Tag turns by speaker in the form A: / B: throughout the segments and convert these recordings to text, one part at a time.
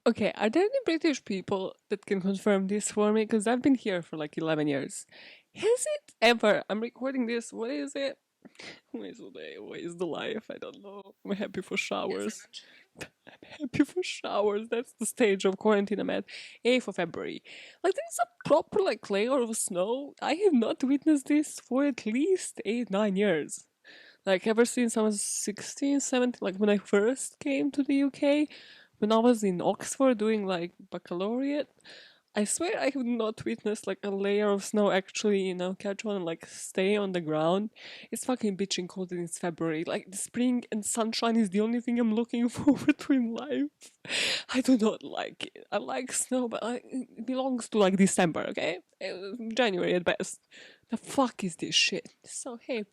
A: Okay, are there any British people that can confirm this for me? Because I've been here for like 11 years. Has it ever? I'm recording this. What is it? What is the day? What is the life? I don't know. I'm happy for showers. I'm happy for showers. That's the stage of quarantine I'm at. 8th of February. Like, there's a proper like layer of snow. I have not witnessed this for at least 8, 9 years. Like ever since I was 16, 17, like when I first came to the UK, when I was in Oxford doing like baccalaureate, I swear I have not witnessed like a layer of snow actually, catch on and like stay on the ground. It's fucking bitching cold and it's February. Like the spring and sunshine is the only thing I'm looking forward to in life. I do not like it. I like snow, but it belongs to like December, okay? January at best. The fuck is this shit? So hey,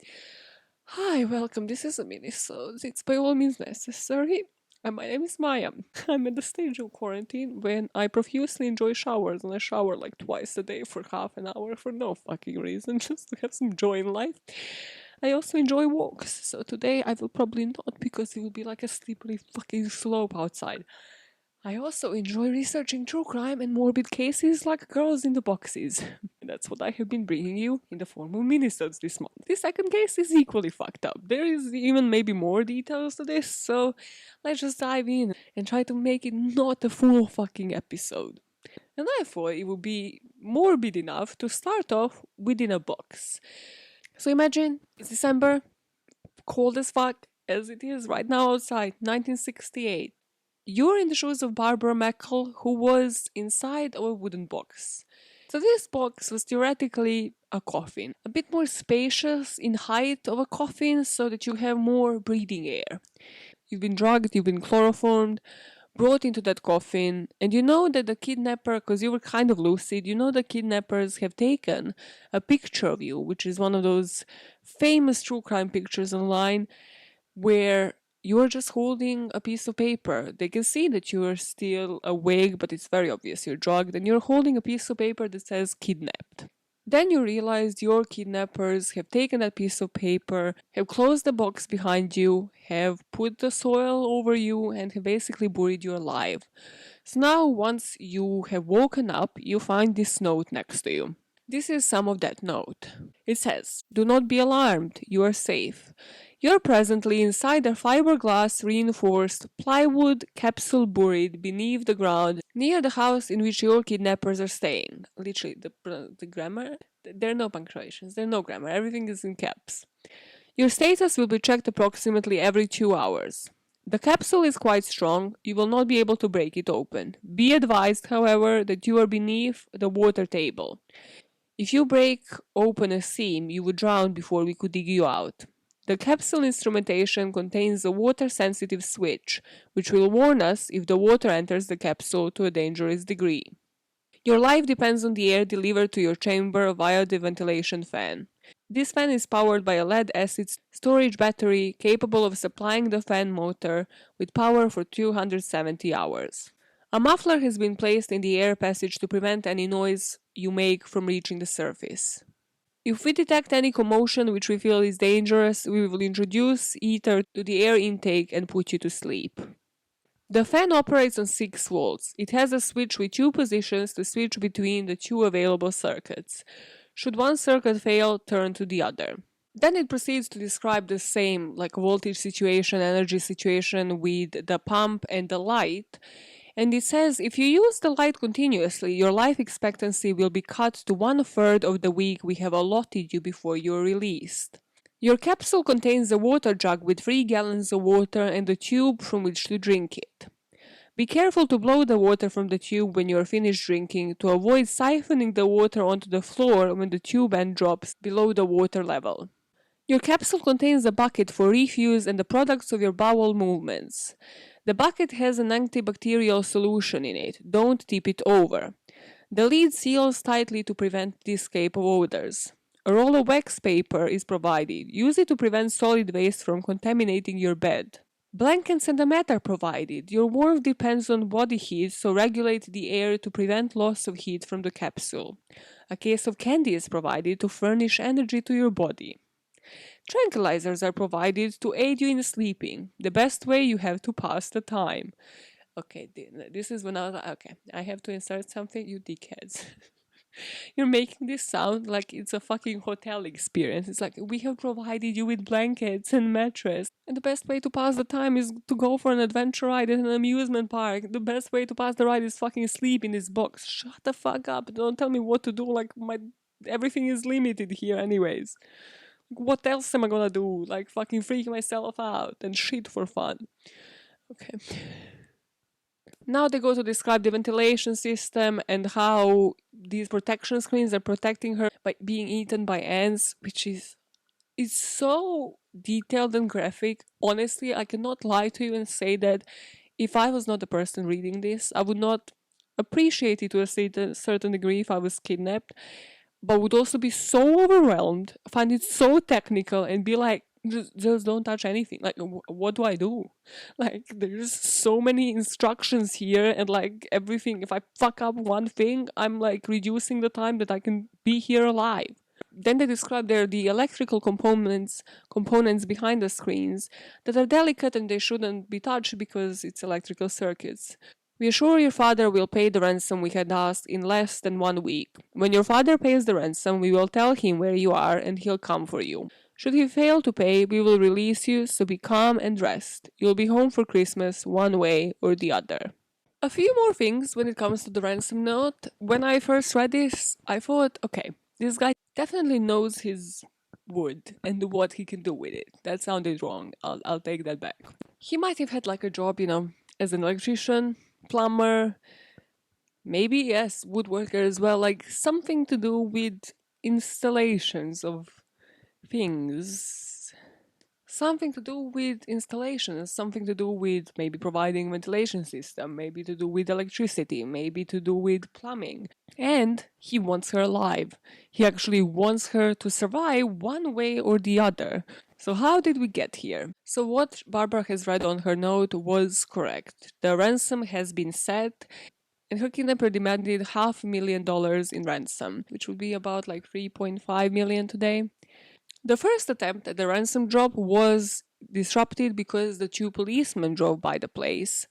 A: hi, welcome. This is a Minisode. It's by all means necessary. And my name is Maya. I'm at the stage of quarantine when I profusely enjoy showers, and I shower like twice a day for half an hour for no fucking reason, just to have some joy in life. I also enjoy walks, so today I will probably not because it will be like a slippery fucking slope outside. I also enjoy researching true crime and morbid cases like girls in the boxes. That's what I have been bringing you in the form of minisodes this month. The second case is equally fucked up. There is even maybe more details to this, so let's just dive in and try to make it not a full fucking episode. And I thought it would be morbid enough to start off within a box. So imagine it's December, cold as fuck, as it is right now outside, 1968. You're in the shoes of Barbara Mackle, who was inside of a wooden box. So this box was theoretically a coffin, a bit more spacious in height of a coffin so that you have more breathing air. You've been drugged, you've been chloroformed, brought into that coffin, and you know that the kidnapper, because you were kind of lucid, you know the kidnappers have taken a picture of you, which is one of those famous true crime pictures online where you're just holding a piece of paper. They can see that you're still awake, but it's very obvious you're drugged, and you're holding a piece of paper that says kidnapped. Then you realize your kidnappers have taken that piece of paper, have closed the box behind you, have put the soil over you, and have basically buried you alive. So now, once you have woken up, you find this note next to you. This is some of that note. It says, "Do not be alarmed, you are safe. You are presently inside a fiberglass reinforced plywood capsule buried beneath the ground near the house in which your kidnappers are staying." Literally, the grammar, there are no punctuations, there are no grammar, everything is in caps. "Your status will be checked approximately every 2 hours. The capsule is quite strong, you will not be able to break it open. Be advised, however, that you are beneath the water table. If you break open a seam, you would drown before we could dig you out. The capsule instrumentation contains a water-sensitive switch, which will warn us if the water enters the capsule to a dangerous degree. Your life depends on the air delivered to your chamber via the ventilation fan. This fan is powered by a lead-acid storage battery capable of supplying the fan motor with power for 270 hours. A muffler has been placed in the air passage to prevent any noise you make from reaching the surface. If we detect any commotion which we feel is dangerous, we will introduce ether to the air intake and put you to sleep. The fan operates on 6 volts. It has a switch with 2 positions to switch between the 2 available circuits. Should one circuit fail, turn to the other. Then it proceeds to describe the same, like voltage situation, energy situation with the pump and the light. And it says if you use the light continuously, your life expectancy will be cut to 1/3 of the week we have allotted you before you're released. Your capsule contains a water jug with 3 gallons of water and a tube from which to drink it. Be careful to blow the water from the tube when you are finished drinking to avoid siphoning the water onto the floor when the tube end drops below the water level. Your capsule contains a bucket for refuse and the products of your bowel movements. The bucket has an antibacterial solution in it. Don't tip it over. The lid seals tightly to prevent the escape of odors. A roll of wax paper is provided. Use it to prevent solid waste from contaminating your bed. Blankets and a mat are provided. Your warmth depends on body heat, so regulate the air to prevent loss of heat from the capsule. A case of candy is provided to furnish energy to your body. Tranquilizers are provided to aid you in sleeping, the best way you have to pass the time. Okay, this is when I was like, okay, I have to insert something, you dickheads. You're making this sound like it's a fucking hotel experience. It's like, we have provided you with blankets and mattress. And the best way to pass the time is to go for an adventure ride at an amusement park. The best way to pass the ride is fucking sleep in this box. Shut the fuck up. Don't tell me what to do. Like, everything is limited here anyways. What else am I gonna do? Like, fucking freak myself out and shit for fun. Okay. Now they go to describe the ventilation system and how these protection screens are protecting her by being eaten by ants, which is so detailed and graphic. Honestly, I cannot lie to you and say that if I was not the person reading this, I would not appreciate it to a certain degree if I was kidnapped, but would also be so overwhelmed, find it so technical, and be like, just don't touch anything. Like, what do I do? Like, there's so many instructions here, and like everything. If I fuck up one thing, I'm like reducing the time that I can be here alive. Then they describe the electrical components behind the screens that are delicate and they shouldn't be touched because it's electrical circuits. We assure your father will pay the ransom we had asked in less than 1 week. When your father pays the ransom, we will tell him where you are and he'll come for you. Should he fail to pay, we will release you, so be calm and rest. You'll be home for Christmas one way or the other. A few more things when it comes to the ransom note. When I first read this, I thought, okay, this guy definitely knows his wood and what he can do with it. That sounded wrong. I'll take that back. He might have had like a job, as an electrician, plumber, maybe, yes, woodworker as well, like something to do with installations of things. Something to do with installations, something to do with maybe providing ventilation system, maybe to do with electricity, maybe to do with plumbing. And he wants her alive. He actually wants her to survive one way or the other. So how did we get here? So what Barbara has read on her note was correct. The ransom has been set, and her kidnapper demanded $500,000 in ransom, which would be about like 3.5 million today. The first attempt at the ransom drop was disrupted because the two policemen drove by the place.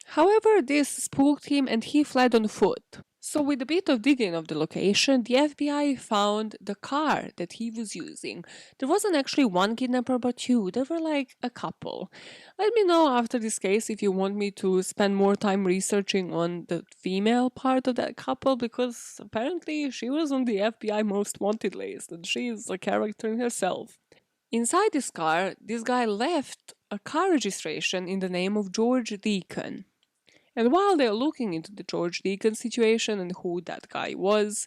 A: However, this spooked him and he fled on foot. So with a bit of digging of the location, the FBI found the car that he was using. There wasn't actually one kidnapper but two. There were like a couple. Let me know after this case if you want me to spend more time researching on the female part of that couple, because apparently she was on the FBI most wanted list and she is a character in herself. Inside this car, this guy left a car registration in the name of George Deacon. And while they're looking into the George Deacon situation and who that guy was,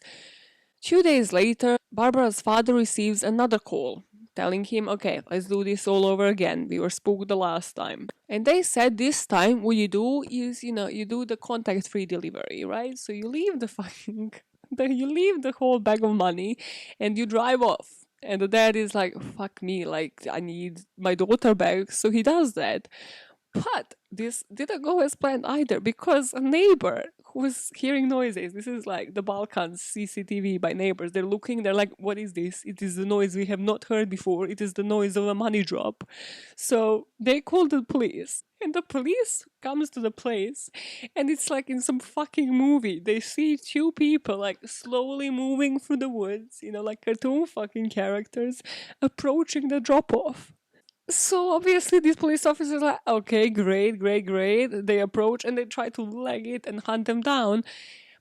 A: 2 days later, Barbara's father receives another call telling him, okay, let's do this all over again. We were spooked the last time. And they said this time what you do is, you do the contact-free delivery, right? So you leave you leave the whole bag of money and you drive off. And the dad is like, fuck me, like, I need my daughter back. So he does that. But this didn't go as planned either, because a neighbor who was hearing noises, this is like the Balkans CCTV by neighbors, they're looking, they're like, what is this? It is the noise we have not heard before. It is the noise of a money drop. So they called the police. And the police comes to the place, and it's like in some fucking movie. They see two people like slowly moving through the woods, like cartoon fucking characters, approaching the drop-off. So obviously these police officers are like, okay, great. They approach and they try to leg it and hunt them down.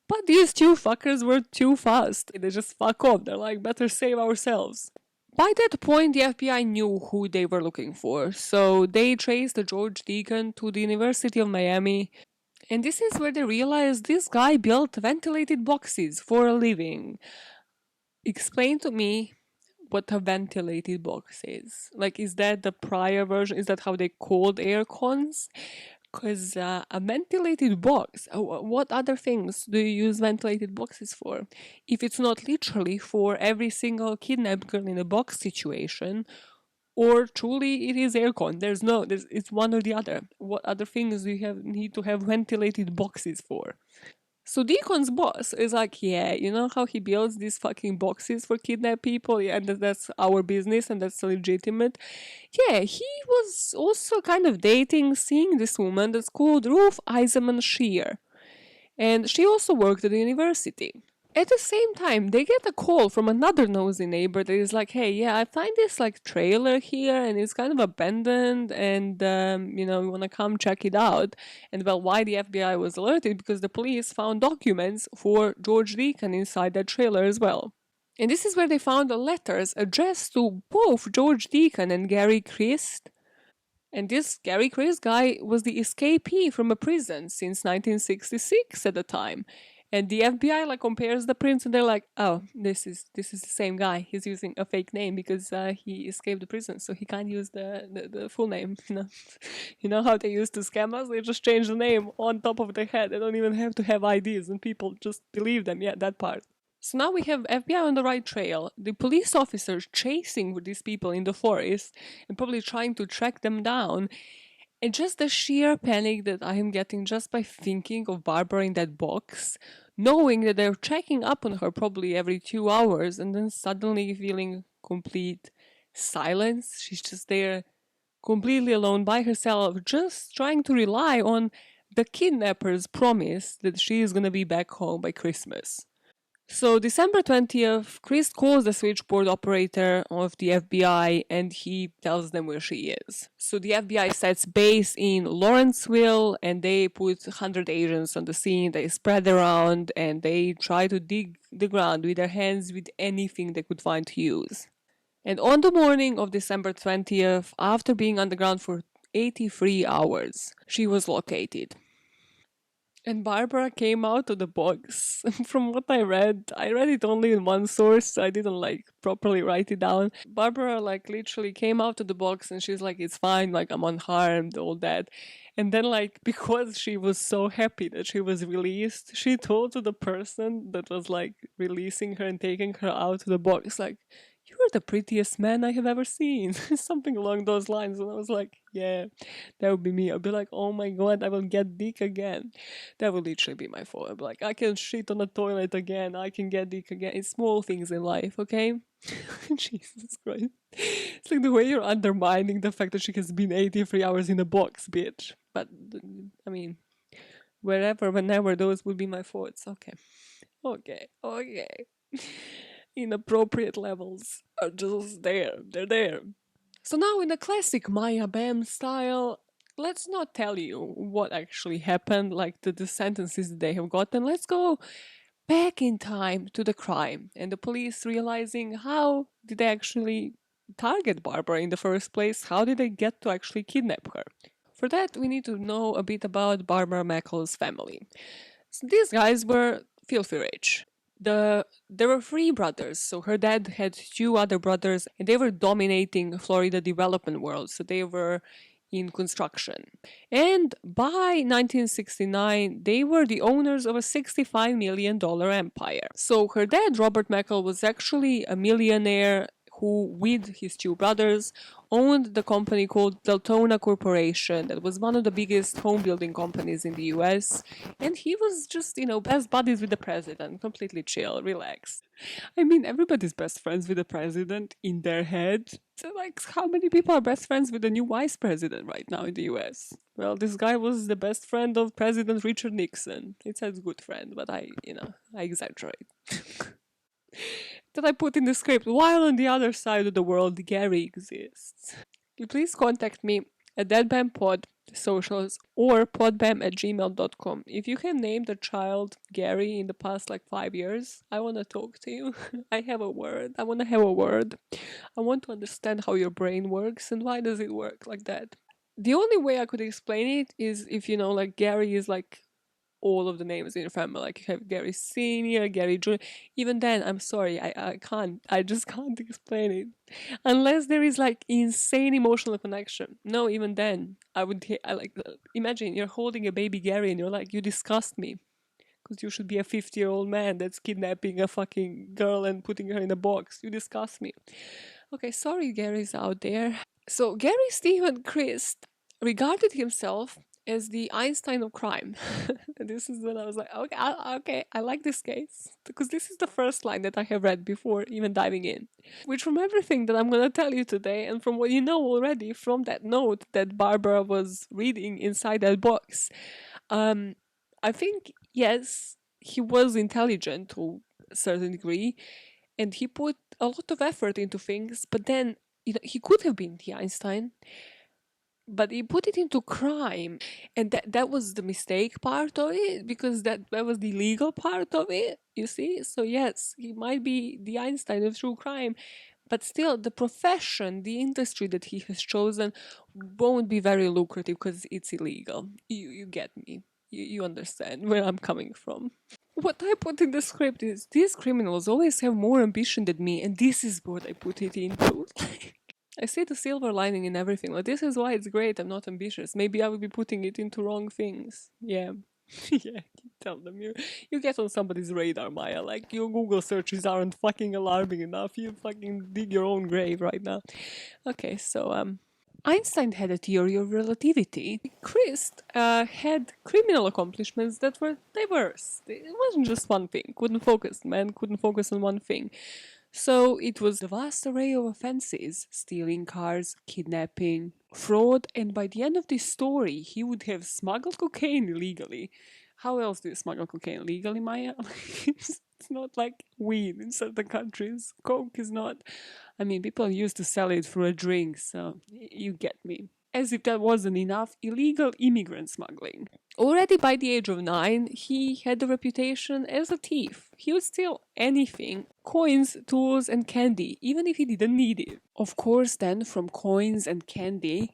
A: But these two fuckers were too fast. They just fuck off. They're like, better save ourselves. By that point, the FBI knew who they were looking for. So they traced the George Deacon to the University of Miami. And this is where they realized this guy built ventilated boxes for a living. Explain to me what a ventilated box is. Like, is that the prior version? Is that how they called air cons? Because a ventilated box, what other things do you use ventilated boxes for? If it's not literally for every single kidnapped girl in a box situation, or truly it is aircon. It's one or the other. What other things do you need to have ventilated boxes for? So Deacon's boss is like, yeah, you know how he builds these fucking boxes for kidnapped people? Yeah, and that's our business and that's legitimate. Yeah, he was also kind of seeing this woman that's called Ruth Eisenman Shear. And she also worked at the university. At the same time, they get a call from another nosy neighbor that is like, hey, yeah, I find this like trailer here and it's kind of abandoned and, we want to come check it out. And well, why the FBI was alerted? Because the police found documents for George Deacon inside that trailer as well. And this is where they found the letters addressed to both George Deacon and Gary Christ. And this Gary Chris guy was the escapee from a prison since 1966 at the time. And the FBI like compares the prints and they're like, oh, this is the same guy. He's using a fake name because he escaped the prison, so he can't use the full name. You know how they used to scam us? They just change the name on top of their head. They don't even have to have IDs, and people just believe them. Yeah, that part. So now we have FBI on the right trail, the police officers chasing with these people in the forest and probably trying to track them down. And just the sheer panic that I am getting just by thinking of Barbara in that box, knowing that they're checking up on her probably every 2 hours and then suddenly feeling complete silence. She's just there completely alone by herself, just trying to rely on the kidnappers' promise that she is going to be back home by Christmas. So December 20th, Chris calls the switchboard operator of the FBI and he tells them where she is. So the FBI sets base in Lawrenceville and they put 100 agents on the scene. They spread around and they try to dig the ground with their hands with anything they could find to use. And on the morning of December 20th, after being underground for 83 hours, she was located. And Barbara came out of the box. From what I read it only in one source, so I didn't like properly write it down. Barbara like literally came out of the box and she's like, it's fine, like I'm unharmed, all that. And then like because she was so happy that she was released, she told to the person that was like releasing her and taking her out of the box, like, you are the prettiest man I have ever seen. Something along those lines. And I was like, yeah, that would be me. I'd be like, oh my god, I will get dick again. That would literally be my fault. I'd be like, I can shit on the toilet again. I can get dick again. It's small things in life, okay? Jesus Christ. It's like the way you're undermining the fact that she has been 83 hours in a box, bitch. But, I mean, wherever, whenever, those would be my faults. Okay. Okay. Inappropriate levels are just there. They're there. So now in the classic Maya BAMN style, let's not tell you what actually happened, like the sentences they have gotten. Let's go back in time to the crime and the police realizing how did they actually target Barbara in the first place? How did they get to actually kidnap her? For that, we need to know a bit about Barbara Mackle's family. So these guys were filthy rich. There were three brothers, so her dad had two other brothers, and they were dominating Florida development world. So they were in construction. And by 1969, they were the owners of a $65 million empire. So her dad, Robert Mackle, was actually a millionaire who, with his two brothers, owned the company called Deltona Corporation that was one of the biggest home building companies in the US. And he was just, best buddies with the president, completely chill, relaxed. I mean, everybody's best friends with the president in their head. So, like, how many people are best friends with the new vice president right now in the US? Well, this guy was the best friend of President Richard Nixon. It says good friend, but I exaggerate. That I put in the script, while on the other side of the world, Gary exists. Please contact me at deadbampod socials or podbam@gmail.com. If you can name the child Gary in the past 5 years, I want to talk to you. I have a word. I want to have a word. I want to understand how your brain works and why does it work like that. The only way I could explain it is if Gary is all of the names in your family. Like you have Gary Senior, Gary Junior. Even then, I'm sorry, I can't. I just can't explain it unless there is insane emotional connection. No, even then, imagine you're holding a baby Gary and you're like, you disgust me. Because you should be a 50-year-old man that's kidnapping a fucking girl and putting her in a box. You disgust me. Okay, sorry, Gary's out there. So Gary Stephen Christ regarded himself as the Einstein of crime. This is when I was like, okay, I like this case. Because this is the first line that I have read before even diving in. Which, from everything that I'm going to tell you today, and from what you know already from that note that Barbara was reading inside that box, I think, yes, he was intelligent to a certain degree, and he put a lot of effort into things, but then, he could have been the Einstein, but he put it into crime, and that was the mistake part of it, because that was the legal part of it, you see. So yes, he might be the Einstein of true crime, but still the profession, the industry that he has chosen won't be very lucrative because it's illegal. You get me. You understand where I'm coming from. What I put in the script is these criminals always have more ambition than me, and this is what I put it into. I see the silver lining in everything. Like, this is why it's great. I'm not ambitious. Maybe I will be putting it into wrong things. Yeah. Yeah, tell them you get on somebody's radar, Maya. Like, your Google searches aren't fucking alarming enough. You fucking dig your own grave right now. Okay, so Einstein had a theory of relativity. Christ had criminal accomplishments that were diverse. It wasn't just one thing. Man couldn't focus on one thing. So it was a vast array of offenses: stealing cars, kidnapping, fraud, and by the end of this story, he would have smuggled cocaine illegally. How else do you smuggle cocaine legally, Maya? It's not like weed in certain countries. Coke is not. I mean, people used to sell it for a drink, so you get me. As if that wasn't enough, illegal immigrant smuggling. Already by the age of 9, he had a reputation as a thief. He would steal anything: coins, tools, and candy, even if he didn't need it. Of course, then, from coins and candy,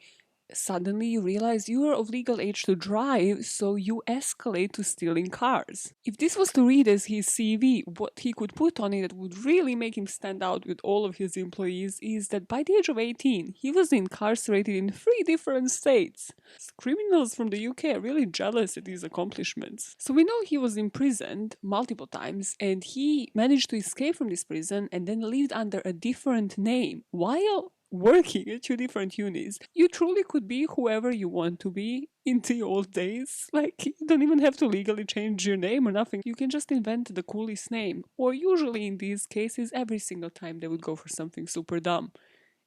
A: suddenly you realize you are of legal age to drive, so you escalate to stealing cars. If this was to read as his CV, what he could put on it that would really make him stand out with all of his employees is that by the age of 18, he was incarcerated in 3 different states. Criminals from the UK are really jealous at these accomplishments. So we know he was imprisoned multiple times, and he managed to escape from this prison and then lived under a different name while working at 2 different unis. You truly could be whoever you want to be in the old days. Like, you don't even have to legally change your name or nothing. You can just invent the coolest name. Or usually in these cases, every single time they would go for something super dumb.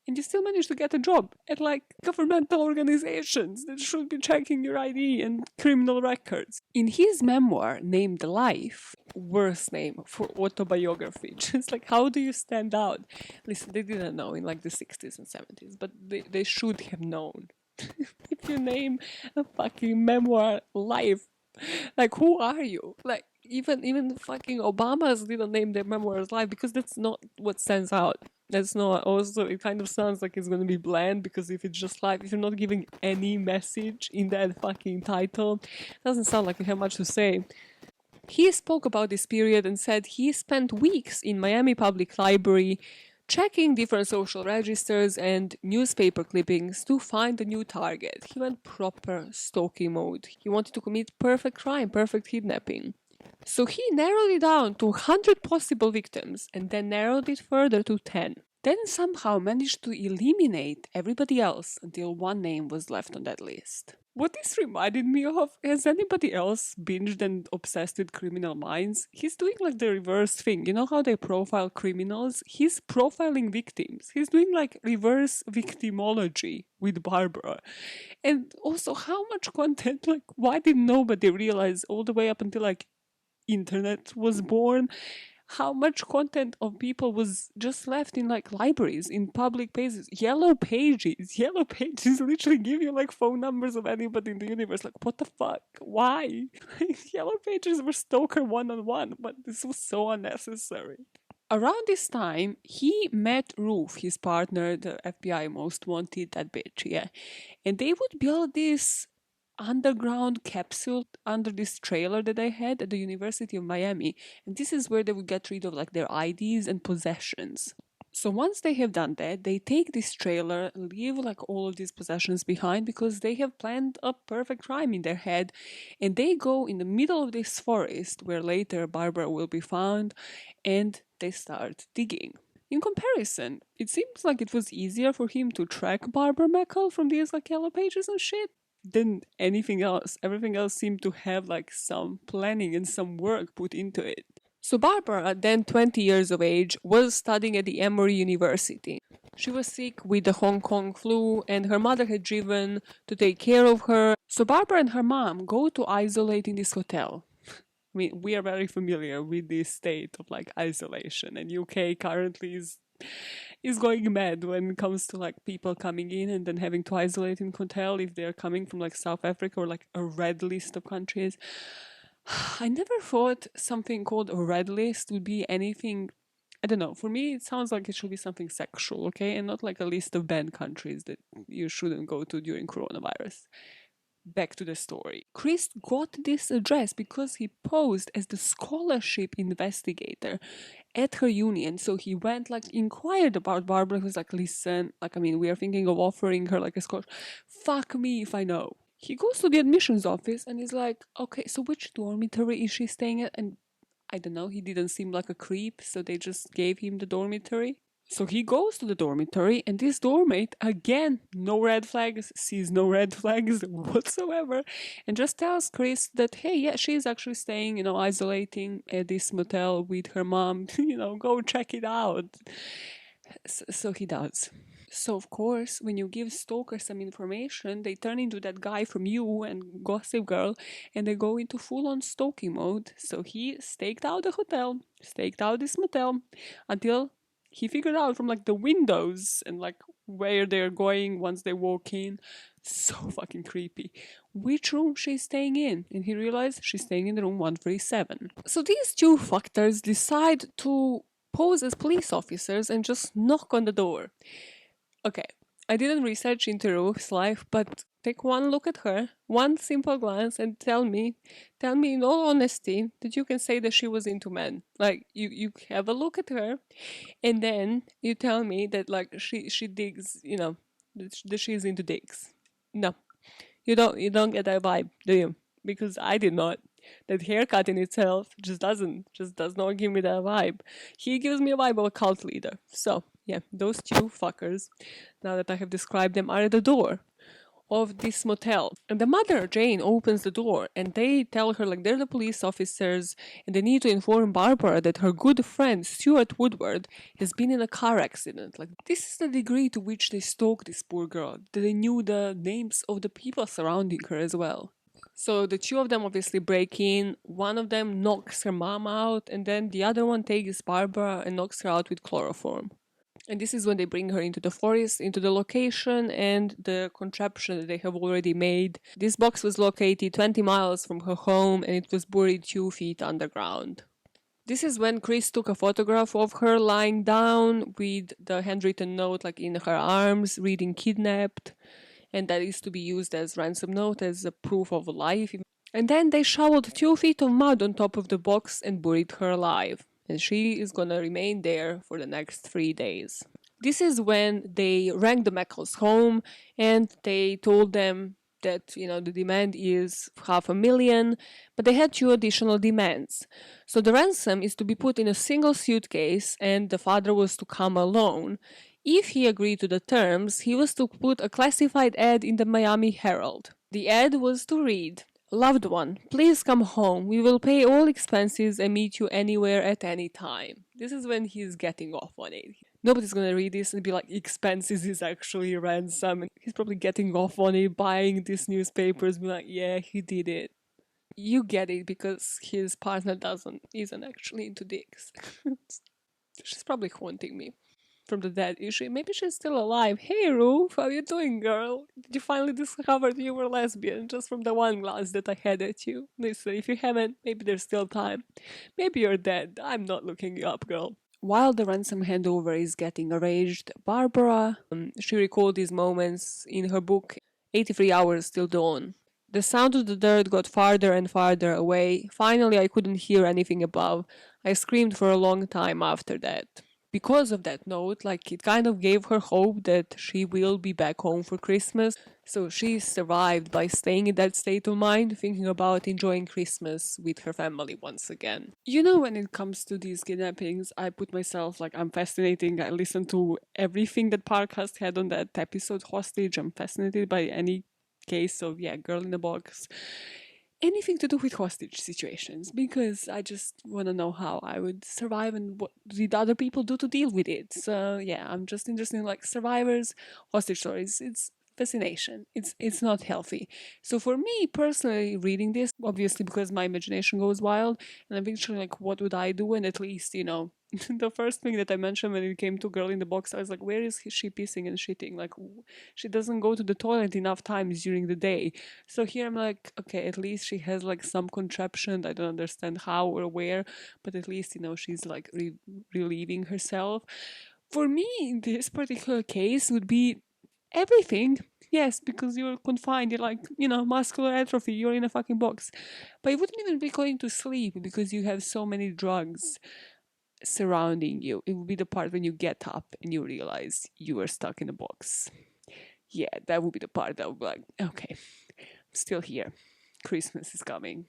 A: And you still manage to get a job at, like, governmental organizations that should be checking your ID and criminal records. In his memoir named Life, worst name for autobiography, just like, how do you stand out? Listen, they didn't know in like the 60s and 70s, but they should have known. If you name a fucking memoir Life, like, who are you? Like, even fucking Obamas didn't name their memoirs Life, because that's not what stands out. That's not. Also, it kind of sounds like it's gonna be bland, because if it's just Life, if you're not giving any message in that fucking title, it doesn't sound like you have much to say. He spoke about this period and said he spent weeks in Miami Public Library checking different social registers and newspaper clippings to find a new target. He went proper stalking mode. He wanted to commit perfect crime, perfect kidnapping. So he narrowed it down to 100 possible victims and then narrowed it further to 10. Then somehow managed to eliminate everybody else until one name was left on that list. What this reminded me of, has anybody else binged and obsessed with Criminal Minds? He's doing like the reverse thing. You know how they profile criminals? He's profiling victims. He's doing like reverse victimology with Barbara. And also, how much content, like, why did nobody realize all the way up until like internet was born, how much content of people was just left in like libraries, in public pages, yellow pages literally give you like phone numbers of anybody in the universe. Like, what the fuck, why? Yellow pages were stalker one-on-one, but this was so unnecessary. Around this time, he met Ruth, his partner, the FBI most wanted, that bitch, yeah. And they would build this underground capsule under this trailer that they had at the University of Miami. And this is where they would get rid of like their IDs and possessions. So once they have done that, they take this trailer, leave like all of these possessions behind, because they have planned a perfect crime in their head, and they go in the middle of this forest where later Barbara will be found, and they start digging. In comparison, it seems like it was easier for him to track Barbara Mackle from these like yellow pages and shit. than anything else. Everything else seemed to have like some planning and some work put into it. So Barbara, then 20 years of age, was studying at the Emory University. She was sick with the Hong Kong flu, and her mother had driven to take care of her. So Barbara and her mom go to isolate in this hotel. I mean, we are very familiar with this state of like isolation, and UK currently is going mad when it comes to like people coming in and then having to isolate in hotel if they're coming from like South Africa or like a red list of countries. I never thought something called a red list would be anything. I don't know. For me, it sounds like it should be something sexual, okay, and not like a list of banned countries that you shouldn't go to during coronavirus. Back to the story. Chris got this address because he posed as the scholarship investigator at her union. So he went like inquired about Barbara. He was like, listen, like I mean, we are thinking of offering her like a scholarship. Fuck me if I know. He goes to the admissions office and he's like, okay, so which dormitory is she staying at? And I don't know, he didn't seem like a creep, so they just gave him the dormitory. So he goes to the dormitory, and this doormate, again, no red flags, sees no red flags whatsoever, and just tells Chris that, hey, yeah, she's actually staying, isolating at this motel with her mom, go check it out. So he does. So, of course, when you give stalkers some information, they turn into that guy from You and Gossip Girl, and they go into full-on stalking mode. So he staked out the hotel, staked out this motel, until he figured out from like the windows and like where they're going once they walk in. So fucking creepy. Which room she's staying in, and he realized she's staying in the room 137. So these two fuckers decide to pose as police officers and just knock on the door. Okay, I didn't research into Ruth's life, but take one look at her, one simple glance, and tell me in all honesty that you can say that she was into men. Like you have a look at her, and then you tell me that like she digs, that she's into dicks. No, you don't get that vibe, do you? Because I did not. That haircut in itself just does not give me that vibe. He gives me a vibe of a cult leader. So yeah, those two fuckers, now that I have described them, are at the door of this motel. And the mother, Jane, opens the door and they tell her like they're the police officers and they need to inform Barbara that her good friend Stuart Woodward has been in a car accident. Like this is the degree to which they stalked this poor girl, that they knew the names of the people surrounding her as well. So the two of them obviously break in. One of them knocks her mom out, and then the other one takes Barbara and knocks her out with chloroform. And this is when they bring her into the forest, into the location and the contraption that they have already made. This box was located 20 miles from her home and it was buried 2 feet underground. This is when Chris took a photograph of her lying down with the handwritten note like in her arms, reading kidnapped. And that is to be used as ransom note, as a proof of life. And then they shoveled 2 feet of mud on top of the box and buried her alive. And she is gonna remain there for the next 3 days. This is when they rang the Mackle's home and they told them that, the demand is $500,000, but they had 2 additional demands. So the ransom is to be put in a single suitcase and the father was to come alone. If he agreed to the terms, he was to put a classified ad in the Miami Herald. The ad was to read, "Loved one, please come home. We will pay all expenses and meet you anywhere at any time." This is when he's getting off on it. Nobody's gonna read this and be like, expenses is actually ransom. And he's probably getting off on it, buying these newspapers, be like, yeah, he did it. You get it because his partner isn't actually into dicks. She's probably haunting me from the dead issue. Maybe she's still alive. Hey Ruth, how you doing, girl? Did you finally discover you were lesbian just from the one glance that I had at you? Listen, if you haven't, maybe there's still time. Maybe you're dead. I'm not looking you up, girl. While the ransom handover is getting arranged, Barbara, she recalled these moments in her book, 83 Hours Till Dawn. The sound of the dirt got farther and farther away. Finally, I couldn't hear anything above. I screamed for a long time after that. Because of that note, like it kind of gave her hope that she will be back home for Christmas. So she survived by staying in that state of mind, thinking about enjoying Christmas with her family once again. When it comes to these kidnappings, I put myself like, I'm fascinating. I listened to everything that Parcast had on that episode, Hostage. I'm fascinated by any case of, yeah, girl in the box, anything to do with hostage situations, because I just want to know how I would survive and what did other people do to deal with it. So yeah, I'm just interested in like survivors, hostage stories. It's fascination. It's not healthy. So for me personally, reading this, obviously because my imagination goes wild, and I'm thinking like, what would I do? And at least, you know, the first thing that I mentioned when it came to girl in the box, I was like, where is she pissing and shitting? Like, she doesn't go to the toilet enough times during the day. So here I'm like, okay, at least she has like some contraption. I don't understand how or where, but at least, you know, she's like relieving herself. For me, in this particular case, would be everything. Yes, because you're confined, you're like, you know, muscular atrophy, you're in a fucking box. But you wouldn't even be going to sleep because you have so many drugs surrounding you. It would be the part when you get up and you realize you are stuck in a box. Yeah, that would be the part that would be like, okay, I'm still here. Christmas is coming.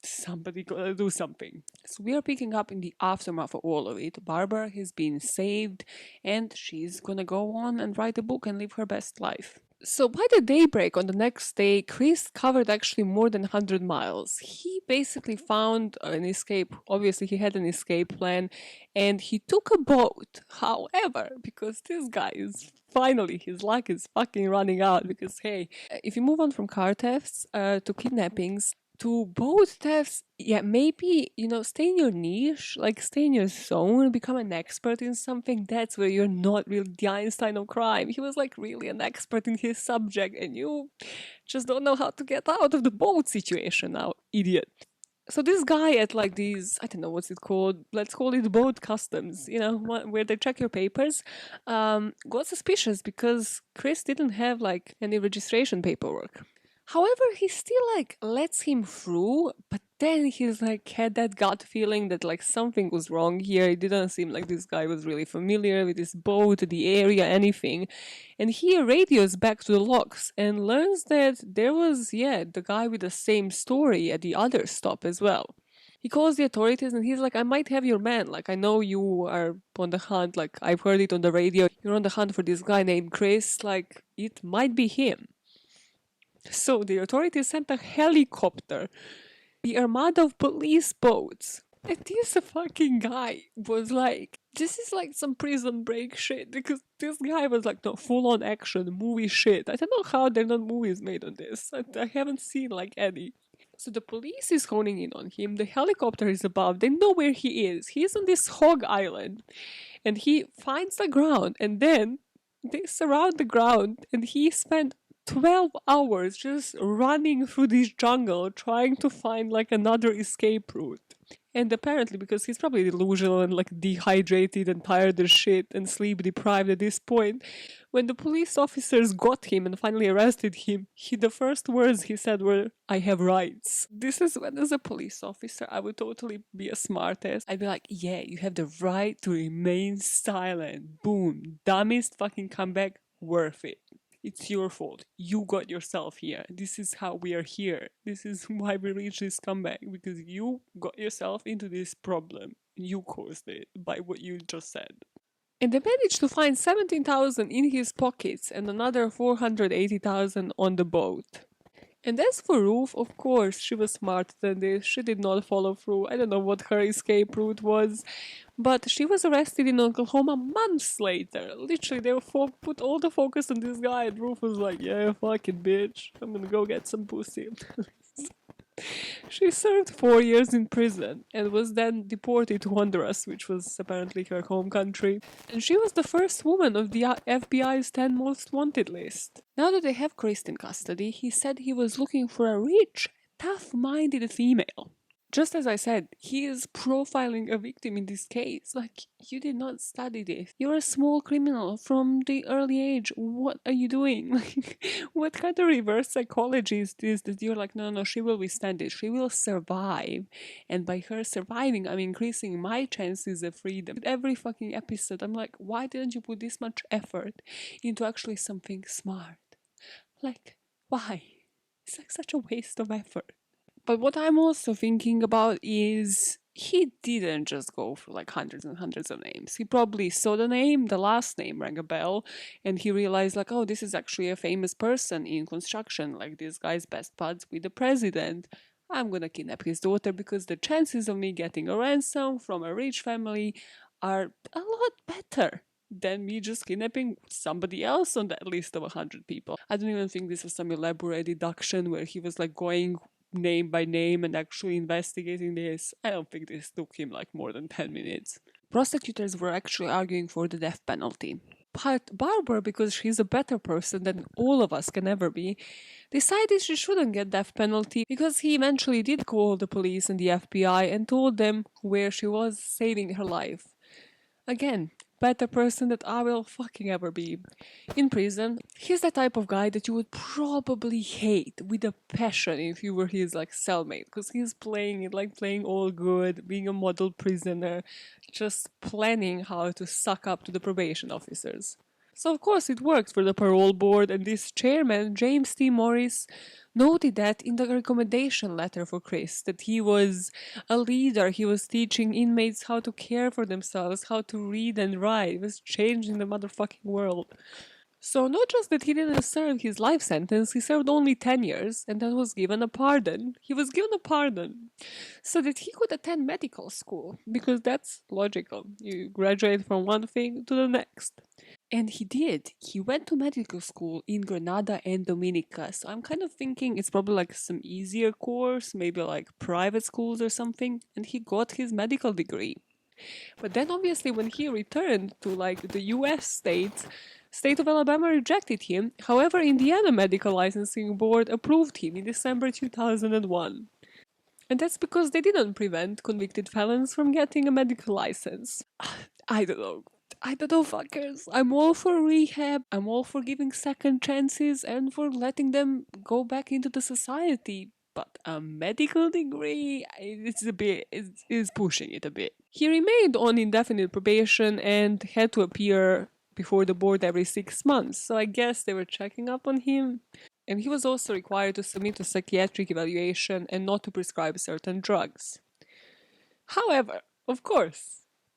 A: Somebody gotta do something. So we are picking up in the aftermath of all of it. Barbara has been saved and she's gonna go on and write a book and live her best life. So by the daybreak on the next day, Chris covered actually more than 100 miles. He basically found an escape. Obviously, he had an escape plan and he took a boat. However, because this guy is finally, his luck is fucking running out because, hey, if you move on from car thefts to kidnappings, to both thefts, yeah, maybe, you know, stay in your niche, like stay in your zone, become an expert in something. That's where you're not really the Einstein of crime. He was like really an expert in his subject, and you just don't know how to get out of the boat situation now, idiot. So this guy at like these, I don't know what's it called, let's call it boat customs, you know, where they check your papers, got suspicious because Chris didn't have like any registration paperwork. However, he still like lets him through, but then he's like had that gut feeling that like something was wrong here. It didn't seem like this guy was really familiar with this boat, the area, anything. And he radios back to the locks and learns that there was, yeah, the guy with the same story at the other stop as well. He calls the authorities and he's like, I might have your man. Like, I know you are on the hunt. Like, I've heard it on the radio. You're on the hunt for this guy named Chris. Like, it might be him. So the authorities sent a helicopter, the armada of police boats. And this fucking guy was like, this is like some prison break shit, because this guy was like, no, full on action, movie shit. I don't know how there are not movies made on this. I haven't seen like any. So the police is honing in on him, the helicopter is above, they know where he is. He's on this hog island, and he finds the ground, and then they surround the ground, and he spent 12 hours just running through this jungle trying to find like another escape route. And apparently, because he's probably delusional and like dehydrated and tired as shit and sleep deprived at this point, when the police officers got him and finally arrested him, the first words he said were, I have rights. This is when, as a police officer, I would totally be a smartass. I'd be like, yeah, you have the right to remain silent. Boom. Dumbest fucking comeback, worth it. It's your fault. You got yourself here. This is how we are here. This is why we reached this comeback, because you got yourself into this problem. You caused it by what you just said. And they managed to find 17,000 in his pockets and another 480,000 on the boat. And as for Ruth, of course, she was smarter than this. She did not follow through. I don't know what her escape route was. But she was arrested in Oklahoma months later. Literally, they put all the focus on this guy, and Ruth was like, yeah, fucking bitch. I'm gonna go get some pussy. She served 4 years in prison and was then deported to Honduras, which was apparently her home country. And she was the first woman of the FBI's 10 most wanted list. Now that they have Chris in custody, he said he was looking for a rich, tough-minded female. Just as I said, he is profiling a victim in this case. Like, you did not study this. You're a small criminal from the early age. What are you doing? Like, what kind of reverse psychology is this that you're like, no, she will withstand it. She will survive. And by her surviving, I'm increasing my chances of freedom. Every fucking episode, I'm like, why didn't you put this much effort into actually something smart? Like, why? It's like such a waste of effort. But what I'm also thinking about is he didn't just go for like hundreds and hundreds of names. He probably saw the name, the last name rang a bell, and he realized like, oh, this is actually a famous person in construction. Like this guy's best buds with the president. I'm gonna kidnap his daughter because the chances of me getting a ransom from a rich family are a lot better than me just kidnapping somebody else on that list of 100 people. I don't even think this was some elaborate deduction where he was like going name by name and actually investigating this. I don't think this took him like more than 10 minutes. Prosecutors were actually arguing for the death penalty. But Barbara, because she's a better person than all of us can ever be, decided she shouldn't get death penalty because he eventually did call the police and the FBI and told them where she was, saving her life. Again, better person that I will fucking ever be. In prison, he's the type of guy that you would probably hate with a passion if you were his like cellmate, because he's playing it like playing all good, being a model prisoner, just planning how to suck up to the probation officers. So of course it worked for the parole board, and this chairman, James T. Morris, noted that in the recommendation letter for Chris, that he was a leader, he was teaching inmates how to care for themselves, how to read and write, he was changing the motherfucking world. So not just that he didn't serve his life sentence, he served only 10 years and then was given a pardon. He was given a pardon so that he could attend medical school, because that's logical. You graduate from one thing to the next. And he did. He went to medical school in Grenada and Dominica. So I'm kind of thinking it's probably like some easier course, maybe like private schools or something. And he got his medical degree. But then obviously when he returned to like the US state of Alabama rejected him. However, Indiana Medical Licensing Board approved him in December 2001. And that's because they didn't prevent convicted felons from getting a medical license. I don't know. I don't know, fuckers. I'm all for rehab. I'm all for giving second chances and for letting them go back into the society. But a medical degree, it's a bit, is pushing it a bit. He remained on indefinite probation and had to appear before the board every 6 months. So I guess they were checking up on him. And he was also required to submit a psychiatric evaluation and not to prescribe certain drugs. However, of course,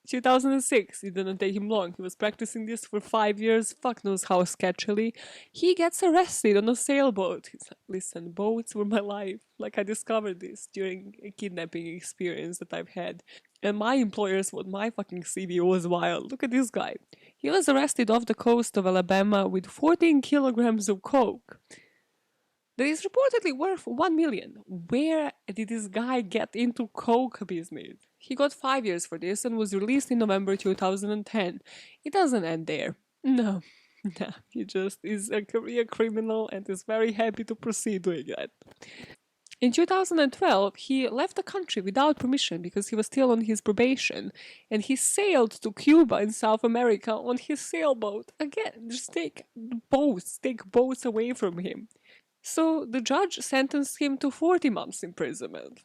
A: 2006, it didn't take him long. He was practicing this for 5 years, fuck knows how sketchily. He gets arrested on a sailboat. He's like, listen, boats were my life. Like, I discovered this during a kidnapping experience that I've had. And my employers thought my fucking CV was wild. Look at this guy. He was arrested off the coast of Alabama with 14 kilograms of coke. That is reportedly worth 1 million. Where did this guy get into coke business? He got 5 years for this and was released in November 2010. It doesn't end there. No. No, he just is a career criminal and is very happy to proceed doing that. In 2012, he left the country without permission because he was still on his probation, and he sailed to Cuba in South America on his sailboat. Again, just take boats away from him. So the judge sentenced him to 40 months imprisonment.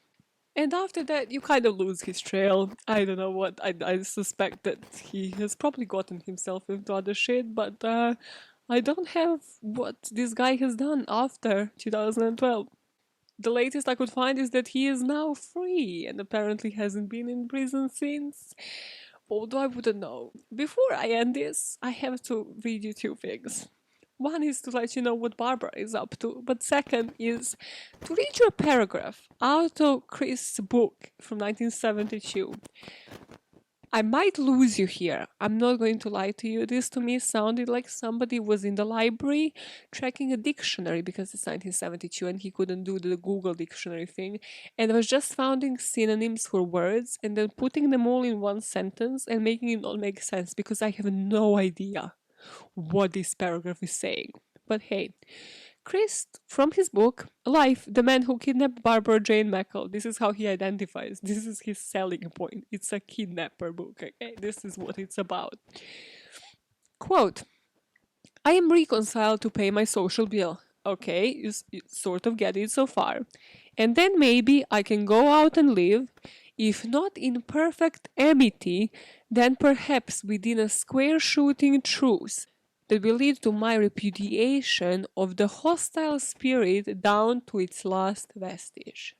A: And after that, you kind of lose his trail. I don't know what. I suspect that he has probably gotten himself into other shit, but I don't have what this guy has done after 2012. The latest I could find is that he is now free and apparently hasn't been in prison since. Although I wouldn't know. Before I end this, I have to read you two things. One is to let you know what Barbara is up to, but second is to read you a paragraph out of Chris' book from 1972. I might lose you here. I'm not going to lie to you. This to me sounded like somebody was in the library checking a dictionary because it's 1972 and he couldn't do the Google dictionary thing, and was just finding synonyms for words and then putting them all in one sentence and making it not make sense because I have no idea what this paragraph is saying. But hey, Chris, from his book, Life, the Man Who Kidnapped Barbara Jane Mackle, this is how he identifies. This is his selling point. It's a kidnapper book, okay? This is what it's about. Quote, I am reconciled to pay my social bill. Okay, you sort of get it so far. And then maybe I can go out and live, if not in perfect amity, then perhaps within a square shooting truce that will lead to my repudiation of the hostile spirit down to its last vestige.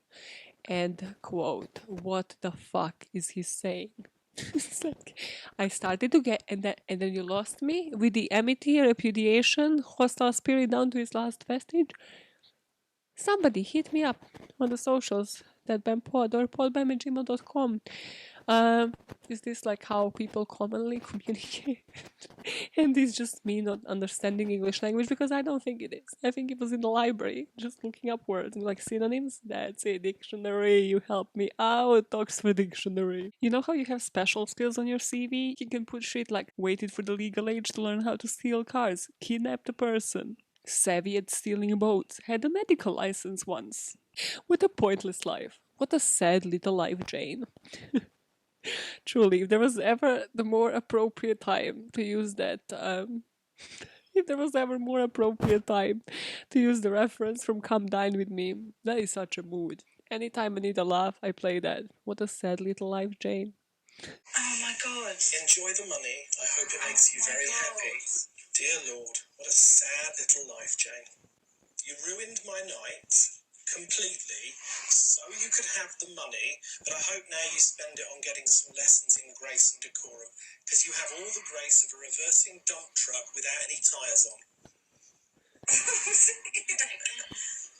A: And quote, what the fuck is he saying? It's like, I started to get, and then you lost me with the amity, repudiation, hostile spirit down to its last vestige. Somebody hit me up on the socials, that BAMPod or podbam@gmail.com. Is this like how people commonly communicate? And it's just me not understanding English language, because I don't think it is. I think it was in the library, just looking up words and like synonyms. That's a dictionary. You help me out, Oxford Dictionary. You know how you have special skills on your CV? You can put shit like waited for the legal age to learn how to steal cars, kidnapped a person, savvy at stealing boats, had a medical license once. What a pointless life. What a sad little life, Jane. Truly, if there was ever the more appropriate time to use that, if there was ever more appropriate time to use the reference from Come Dine With Me, that is such a mood. Anytime I need a laugh, I play that. What a sad little life, Jane.
B: Oh my god. Enjoy the money. I hope it makes you very happy. Dear Lord, what a sad little life, Jane. You ruined my night completely so you could have the money, but I hope now you spend it on getting some lessons in grace and decorum, because you have all the grace of a reversing dump truck without any tyres on.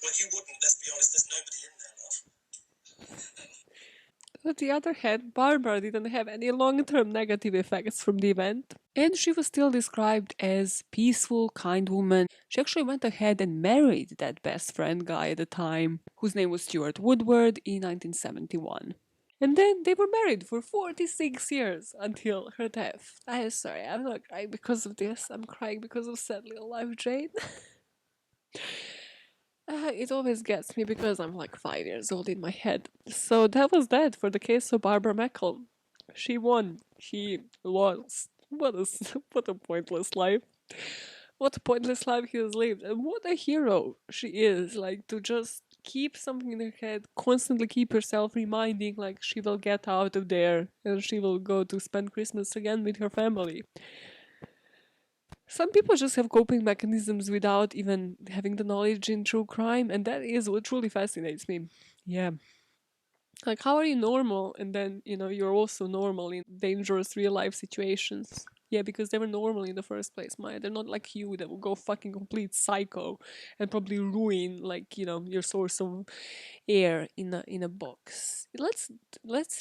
B: Well, you wouldn't, let's be honest, there's nobody in there, love.
A: On the other hand, Barbara didn't have any long-term negative effects from the event, and she was still described as peaceful, kind woman. She actually went ahead and married that best friend guy at the time, whose name was Stuart Woodward, in 1971. And then they were married for 46 years until her death. I'm sorry, I'm not crying because of this. I'm crying because of sad little life, Jane. It always gets me because I'm like 5 years old in my head. So that was that for the case of Barbara Mackle. She won. He lost. What a pointless life. What a pointless life he has lived. And what a hero she is. Like, to just keep something in her head, constantly keep herself reminding, like, she will get out of there and she will go to spend Christmas again with her family. Some people just have coping mechanisms without even having the knowledge in true crime, and that is what truly fascinates me. Yeah. Like, how are you normal and then, you're also normal in dangerous real life situations? Yeah, because they were normal in the first place, Maya. They're not like you that will go fucking complete psycho and probably ruin, like, your source of air in a box. Let's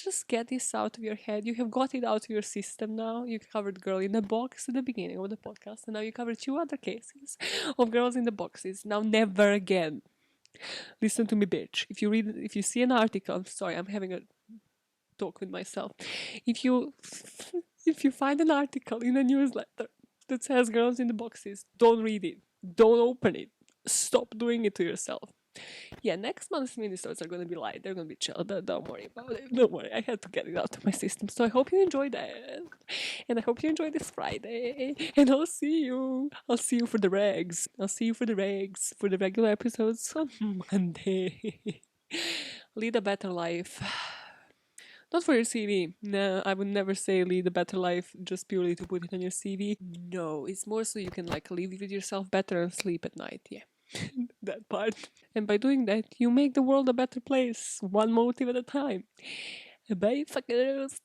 A: just get this out of your head. You have got it out of your system now. You covered girl in a box at the beginning of the podcast, and now you covered 2 other cases of girls in the boxes. Now never again. Listen to me, bitch. If you see an article, I'm sorry, I'm having a talk with myself. If you if you find an article in a newsletter that says girls in the boxes, don't read it. Don't open it. Stop doing it to yourself. Yeah, next month's minisodes are going to be light. They're going to be chill. Don't worry about it. Don't worry. I had to get it out of my system. So I hope you enjoyed that. And I hope you enjoyed this Friday. And I'll see you. I'll see you for the regs. I'll see you for the regs. For the regular episodes on Monday. Lead a better life. Not for your CV. No, I would never say lead a better life just purely to put it on your CV. No, it's more so you can like live with yourself better and sleep at night. Yeah. That part. And by doing that, you make the world a better place, one motive at a time. Bye, fuckers.